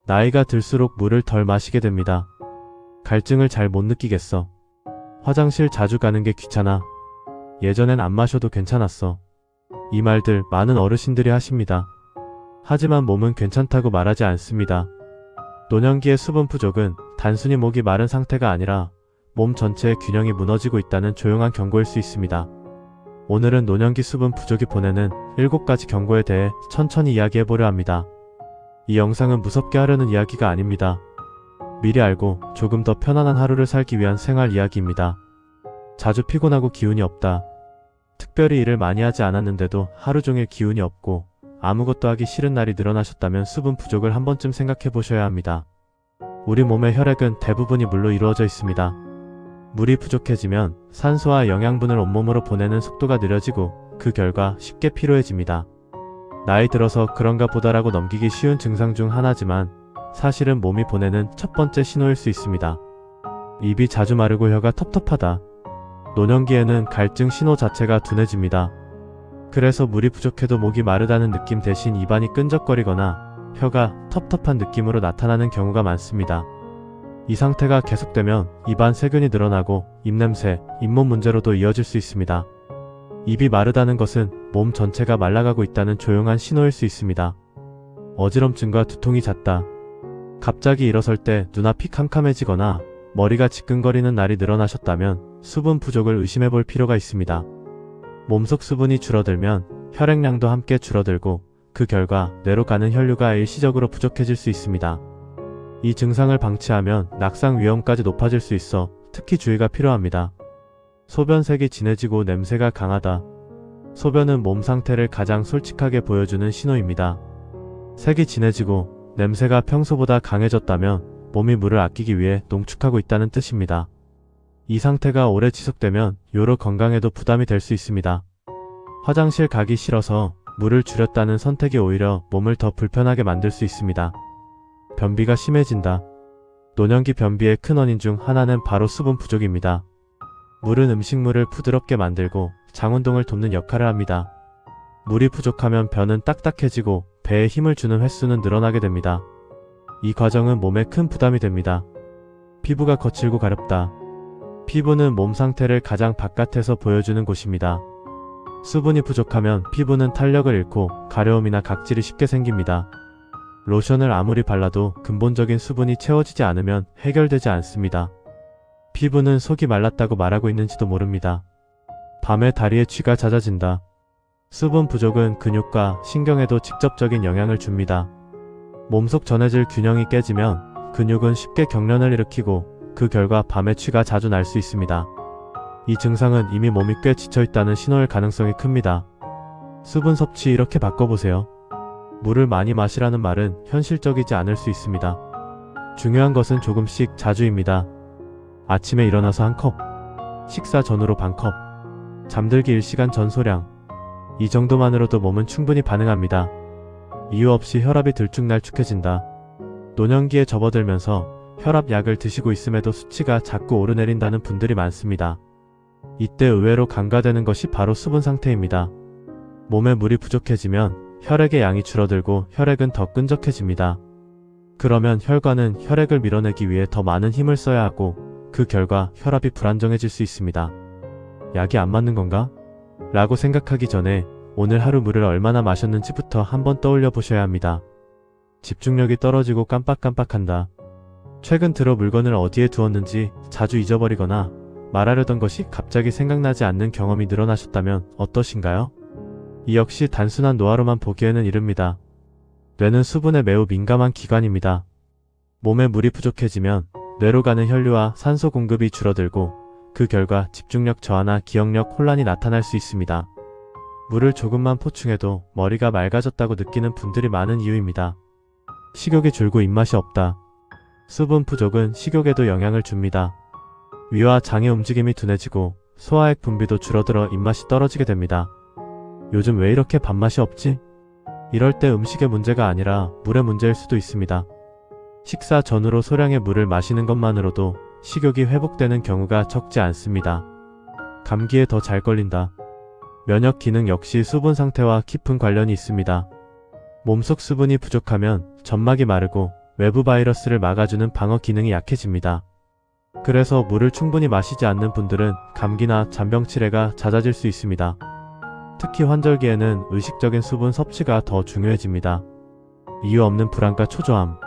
나이가 들수록 물을 덜 마시게 됩니다. 갈증을 잘 못 느끼겠어. 화장실 자주 가는 게 귀찮아. 예전엔 안 마셔도 괜찮았어. 이 말들 많은 어르신들이 하십니다. 하지만 몸은 괜찮다고 말하지 않습니다. 노년기의 수분 부족은 단순히 목이 마른 상태가 아니라 몸 전체의 균형이 무너지고 있다는 조용한 경고일 수 있습니다. 오늘은 노년기 수분 부족이 보내는 7가지 경고에 대해 천천히 이야기해보려 합니다. 이 영상은 무섭게 하려는 이야기가 아닙니다. 미리 알고 조금 더 편안한 하루를 살기 위한 생활 이야기입니다. 자주 피곤하고 기운이 없다. 특별히 일을 많이 하지 않았는데도 하루 종일 기운이 없고 아무것도 하기 싫은 날이 늘어나셨다면 수분 부족을 한 번쯤 생각해 보셔야 합니다. 우리 몸의 혈액은 대부분이 물로 이루어져 있습니다. 물이 부족해지면 산소와 영양분을 온몸으로 보내는 속도가 느려지고 그 결과 쉽게 피로해집니다. 나이 들어서 그런가 보다라고 넘기기 쉬운 증상 중 하나지만 사실은 몸이 보내는 첫 번째 신호일 수 있습니다. 입이 자주 마르고 혀가 텁텁하다. 노년기에는 갈증 신호 자체가 둔해집니다. 그래서 물이 부족해도 목이 마르다는 느낌 대신 입안이 끈적거리거나 혀가 텁텁한 느낌으로 나타나는 경우가 많습니다. 이 상태가 계속되면 입안 세균이 늘어나고 입냄새, 잇몸 문제로도 이어질 수 있습니다. 입이 마르다는 것은 몸 전체가 말라가고 있다는 조용한 신호일 수 있습니다. 어지럼증과 두통이 잦다. 갑자기 일어설 때 눈앞이 캄캄해지거나 머리가 지끈거리는 날이 늘어나셨다면 수분 부족을 의심해볼 필요가 있습니다. 몸속 수분이 줄어들면 혈액량도 함께 줄어들고 그 결과 뇌로 가는 혈류가 일시적으로 부족해질 수 있습니다. 이 증상을 방치하면 낙상 위험까지 높아질 수 있어 특히 주의가 필요합니다. 소변색이 진해지고 냄새가 강하다. 소변은 몸 상태를 가장 솔직하게 보여주는 신호입니다. 색이 진해지고 냄새가 평소보다 강해졌다면 몸이 물을 아끼기 위해 농축하고 있다는 뜻입니다. 이 상태가 오래 지속되면 요로 건강에도 부담이 될 수 있습니다. 화장실 가기 싫어서 물을 줄였다는 선택이 오히려 몸을 더 불편하게 만들 수 있습니다. 변비가 심해진다. 노년기 변비의 큰 원인 중 하나는 바로 수분 부족입니다. 물은 음식물을 부드럽게 만들고 장운동을 돕는 역할을 합니다. 물이 부족하면 변은 딱딱해지고 배에 힘을 주는 횟수는 늘어나게 됩니다. 이 과정은 몸에 큰 부담이 됩니다. 피부가 거칠고 가렵다. 피부는 몸 상태를 가장 바깥에서 보여주는 곳입니다. 수분이 부족하면 피부는 탄력을 잃고 가려움이나 각질이 쉽게 생깁니다. 로션을 아무리 발라도 근본적인 수분이 채워지지 않으면 해결되지 않습니다. 피부는 속이 말랐다고 말하고 있는지도 모릅니다. 밤에 다리에 쥐가 잦아진다. 수분 부족은 근육과 신경에도 직접적인 영향을 줍니다. 몸속 전해질 균형이 깨지면 근육은 쉽게 경련을 일으키고 그 결과 밤에 취가 자주 날 수 있습니다. 이 증상은 이미 몸이 꽤 지쳐있다는 신호일 가능성이 큽니다. 수분 섭취 이렇게 바꿔보세요. 물을 많이 마시라는 말은 현실적이지 않을 수 있습니다. 중요한 것은 조금씩 자주입니다. 아침에 일어나서 한 컵, 식사 전후로 반 컵, 잠들기 1시간 전 소량. 이 정도만으로도 몸은 충분히 반응합니다. 이유 없이 혈압이 들쭉날쭉해진다. 노년기에 접어들면서 혈압약을 드시고 있음에도 수치가 자꾸 오르내린다는 분들이 많습니다. 이때 의외로 간과되는 것이 바로 수분 상태입니다. 몸에 물이 부족해지면 혈액의 양이 줄어들고 혈액은 더 끈적해집니다. 그러면 혈관은 혈액을 밀어내기 위해 더 많은 힘을 써야 하고 그 결과 혈압이 불안정해질 수 있습니다. 약이 안 맞는 건가? 라고 생각하기 전에 오늘 하루 물을 얼마나 마셨는지부터 한번 떠올려 보셔야 합니다. 집중력이 떨어지고 깜빡깜빡한다. 최근 들어 물건을 어디에 두었는지 자주 잊어버리거나 말하려던 것이 갑자기 생각나지 않는 경험이 늘어나셨다면 어떠신가요? 이 역시 단순한 노화로만 보기에는 이릅니다. 뇌는 수분에 매우 민감한 기관입니다. 몸에 물이 부족해지면 뇌로 가는 혈류와 산소 공급이 줄어들고 그 결과 집중력 저하나 기억력 혼란이 나타날 수 있습니다. 물을 조금만 포충해도 머리가 맑아졌다고 느끼는 분들이 많은 이유입니다. 식욕이 줄고 입맛이 없다. 수분 부족은 식욕에도 영향을 줍니다. 위와 장의 움직임이 둔해지고 소화액 분비도 줄어들어 입맛이 떨어지게 됩니다. 요즘 왜 이렇게 밥맛이 없지? 이럴 때 음식의 문제가 아니라 물의 문제일 수도 있습니다. 식사 전후로 소량의 물을 마시는 것만으로도 식욕이 회복되는 경우가 적지 않습니다. 감기에 더 잘 걸린다. 면역 기능 역시 수분 상태와 깊은 관련이 있습니다. 몸속 수분이 부족하면 점막이 마르고 외부 바이러스를 막아주는 방어 기능이 약해집니다. 그래서 물을 충분히 마시지 않는 분들은 감기나 잔병치레가 잦아질 수 있습니다. 특히 환절기에는 의식적인 수분 섭취가 더 중요해집니다. 이유 없는 불안과 초조함.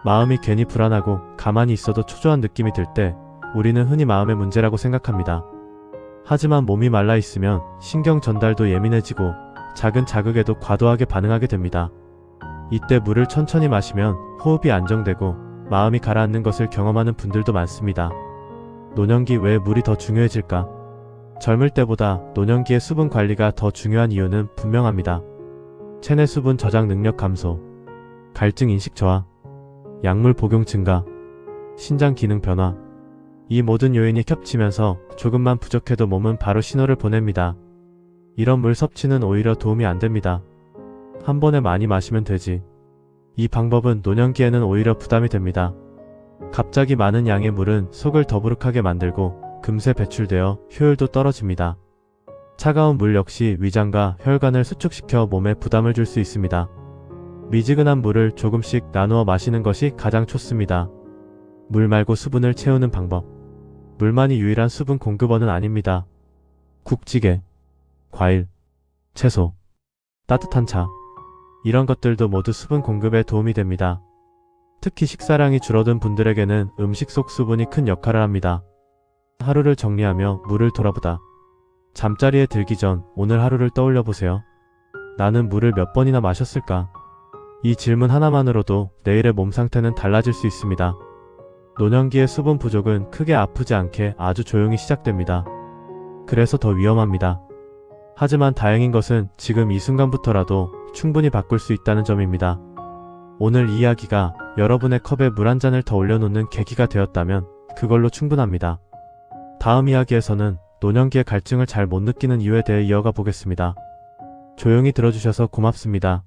마음이 괜히 불안하고 가만히 있어도 초조한 느낌이 들 때 우리는 흔히 마음의 문제라고 생각합니다. 하지만 몸이 말라 있으면 신경 전달도 예민해지고 작은 자극에도 과도하게 반응하게 됩니다. 이때 물을 천천히 마시면 호흡이 안정되고 마음이 가라앉는 것을 경험하는 분들도 많습니다. 노년기 왜 물이 더 중요해질까? 젊을 때보다 노년기의 수분 관리가 더 중요한 이유는 분명합니다. 체내 수분 저장 능력 감소, 갈증 인식 저하, 약물 복용 증가, 신장 기능 변화. 이 모든 요인이 겹치면서 조금만 부족해도 몸은 바로 신호를 보냅니다. 이런 물 섭취는 오히려 도움이 안 됩니다. 한 번에 많이 마시면 되지. 이 방법은 노년기에는 오히려 부담이 됩니다. 갑자기 많은 양의 물은 속을 더부룩하게 만들고 금세 배출되어 효율도 떨어집니다. 차가운 물 역시 위장과 혈관을 수축시켜 몸에 부담을 줄 수 있습니다. 미지근한 물을 조금씩 나누어 마시는 것이 가장 좋습니다. 물 말고 수분을 채우는 방법. 물만이 유일한 수분 공급원은 아닙니다. 국찌개, 과일, 채소, 따뜻한 차. 이런 것들도 모두 수분 공급에 도움이 됩니다. 특히 식사량이 줄어든 분들에게는 음식 속 수분이 큰 역할을 합니다. 하루를 정리하며 물을 돌아보다. 잠자리에 들기 전 오늘 하루를 떠올려 보세요. 나는 물을 몇 번이나 마셨을까? 이 질문 하나만으로도 내일의 몸 상태는 달라질 수 있습니다. 노년기의 수분 부족은 크게 아프지 않게 아주 조용히 시작됩니다. 그래서 더 위험합니다. 하지만 다행인 것은 지금 이 순간부터라도 충분히 바꿀 수 있다는 점입니다. 오늘 이야기가 여러분의 컵에 물 한 잔을 더 올려놓는 계기가 되었다면 그걸로 충분합니다. 다음 이야기에서는 노년기의 갈증을 잘 못 느끼는 이유에 대해 이어가 보겠습니다. 조용히 들어주셔서 고맙습니다.